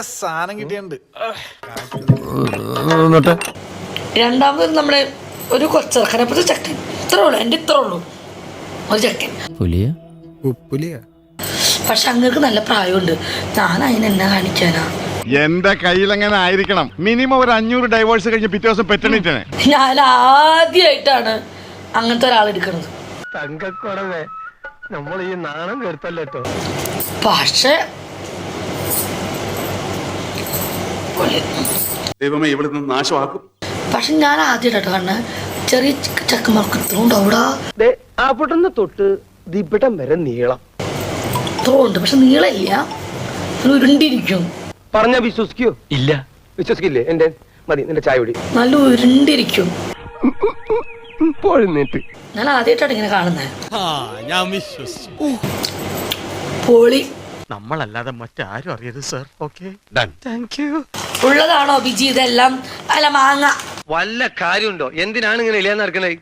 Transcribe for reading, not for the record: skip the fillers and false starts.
സാധനം കിട്ടിയുണ്ട്. രണ്ടാമത് നമ്മുടെ ഒരു കൊച്ചറക്കനപ്പത്തെ ചക്കൻ ഇത്രേ ഉള്ളൂ, എൻ്റെ ഇത്രേ ഉള്ളൂ ഒരു ചക്കൻ. പക്ഷെ അങ്ങക്ക് നല്ല പ്രായമുണ്ട്, ഞാൻ അതിനെന്നാ കാണിക്കാനാ? എന്റെ കയ്യിലെങ്ങനെ ആയിരിക്കണം മിനിമം ഒരു 500 ഡൈവേഴ്സ് കഴിഞ്ഞ് പിറ്റേ ദിവസം പെറ്റണിട്ടേ. ഞാൻ ആദ്യമായിട്ടാണ് അങ്ങനത്തെ ഒരാളെടുക്കണത്. നമ്മൾ ഈ നാണം കേട്ടല്ലോ. പക്ഷെ ദൈവമേ ഇവിടെ നിന്ന് നാശമാക്കും. പക്ഷെ ഞാൻ ആദ്യമായിട്ടോ കണ്ണ് ചെറിയ ചക്കന്മാർക്ക് ഇത്രയുണ്ട് അവിടെ അവിടുന്ന് തൊട്ട് ദിപിടം വരെ നീളം ഇത്രയുണ്ട്. പക്ഷെ നീളമില്ല, ഉരുണ്ടിരിക്കും. പറഞ്ഞ വിശ്വസിക്കോ? ഇല്ല, വിശ്വസിക്കില്ലേ? എന്റെ മതി, നിന്റെ ചായ കുടി. നല്ല ഉരുണ്ടിരിക്കും. പോഴുന്നേറ്റ് ഞാൻ ആദ്യമായിട്ടാണ് ഇങ്ങനെ കാണുന്നത്. പൊളി. നമ്മളല്ലാതെ മറ്റാരും അറിയരുത് സർ. Okay, thank you. ഉള്ളതാണോ ബിജി ഇതെല്ലാം? അല്ല, മാങ്ങ. വല്ല കാര്യമുണ്ടോ? എന്തിനാണ് ഇങ്ങനെ ഇല്ലാന്ന് നടക്കണേ?